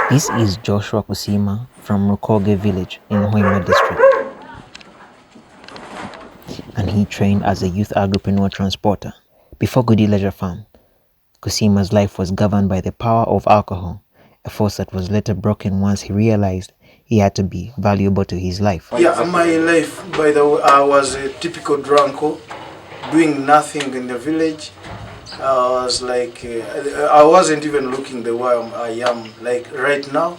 This is Joshua Kusima from Rukoge village in Hoima district, and he trained as a youth agripreneur transporter. Before Goody Leisure Farm, Kusima's life was governed by the power of alcohol, a force that was later broken once he realized he had to be valuable to his life. Yeah, my life, by the way, I was a typical drunko, doing nothing in the village. I was like, I wasn't even looking the way I am like right now.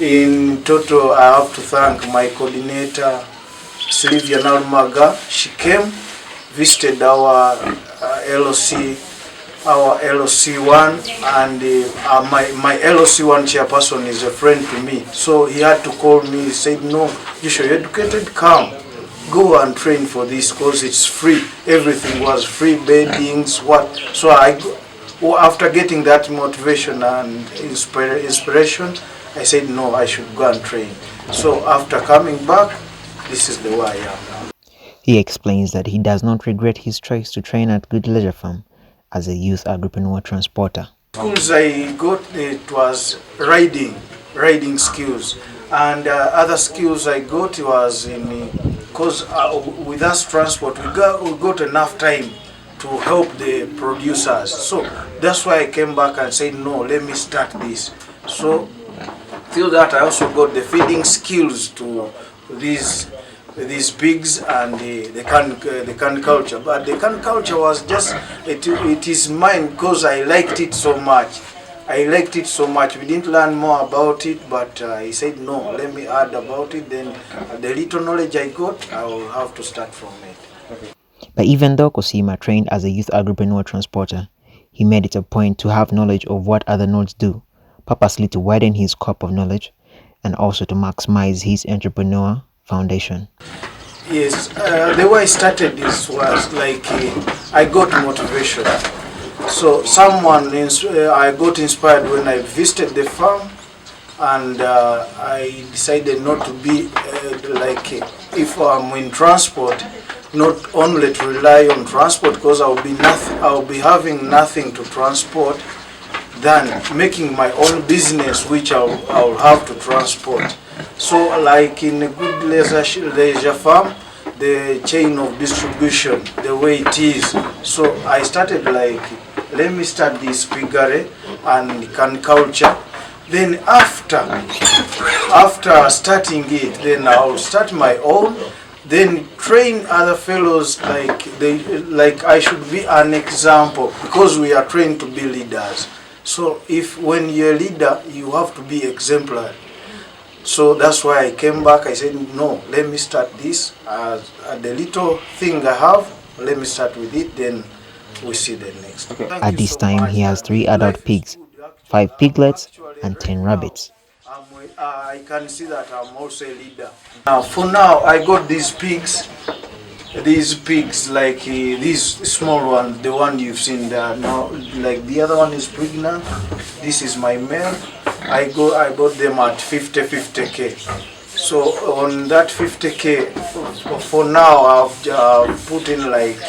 In total, I have to thank my coordinator, Sylvia Nalmaga. She came, visited our LOC, our LOC1, and my LOC1 chairperson is a friend to me. So he had to call me. He said, no, you should be educated, come. Go and train for this because it's free. Everything was free, beddings, what. So after getting that motivation and inspiration, I said, no, I should go and train. So after coming back, this is the way I am now. He explains that he does not regret his choice to train at Good Leisure Farm as a youth agripreneur transporter. Schools I got, it was riding skills. And other skills I got was in, because with us transport, we got enough time to help the producers. So that's why I came back and said, no, let me start this. So through that, I also got the feeding skills to these pigs and the can culture. But the can culture was just, it is mine because I liked it so much. I liked it so much. We didn't learn more about it, but I said, no, let me add about it. Then the little knowledge I got, I will have to start from it. Okay. But even though Kusima trained as a youth agripreneur transporter, he made it a point to have knowledge of what other nodes do, purposely to widen his scope of knowledge and also to maximize his entrepreneur foundation. Yes, the way I started this was like I got motivation. So I got inspired when I visited the farm, and I decided not to be like if I'm in transport, not only to rely on transport because I'll be having nothing to transport, than making my own business which I'll have to transport. So like in a Good Leisure Farm, the chain of distribution, the way it is. So I started like, let me start this piggery and can culture. Then after starting it, then I'll start my own, then train other fellows like I should be an example because we are trained to be leaders. So when you're a leader, you have to be exemplary. So that's why I came back. I said, no, let me start this. The little thing I have, let me start with it, then we see the next. Okay. At this time, he has 3 adult pigs, 5 piglets, and 10 rabbits. I can see that I'm also a leader. For now, I got these pigs like this small one, the one you've seen there now, like the other one is pregnant. This is my male. I bought them at 50K. So on that 50K, for now I've put in like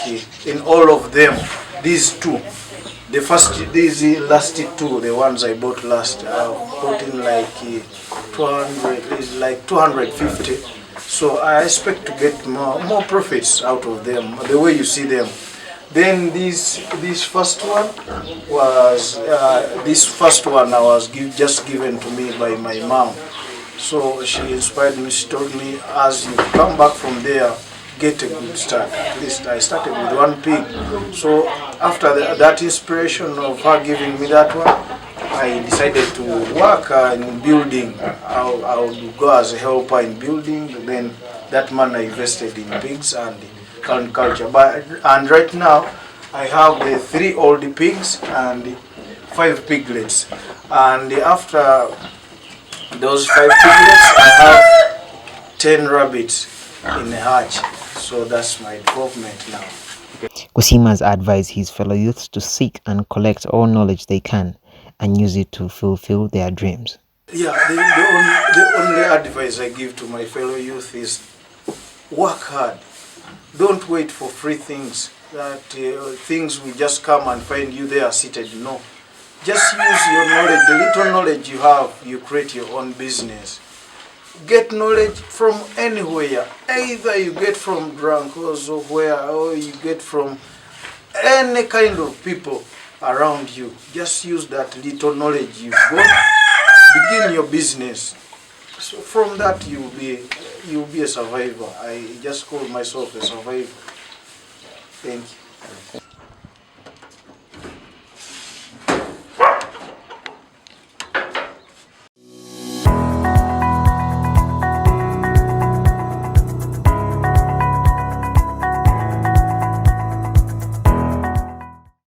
in all of them these two. These last 2, the ones I bought last, I've put in like 200, is like 250. So I expect to get more profits out of them, the way you see them. Then this first one was I was just given to me by my mom. So she inspired me. She told me, as you come back from there, get a good start. At least I started with 1 pig. So after that inspiration of her giving me that one, I decided to work in building. I would go as a helper in building. Then that man I invested in pigs and culture. And right now I have the 3 old pigs and 5 piglets. And after those 5 piglets, I have 10 rabbits in a hatch. So that's my development now. Kusima has advised his fellow youths to seek and collect all knowledge they can and use it to fulfill their dreams. Yeah, the only advice I give to my fellow youth is work hard. Don't wait for free things, that things will just come and find you there seated. No, Just use your knowledge, the little knowledge you have, you create your own business. Get knowledge from anywhere. Either you get from drunkards or where, or you get from any kind of people around you. Just use that little knowledge you've got. Begin your business. So from that you'll be a survivor. I just call myself a survivor. Thank you.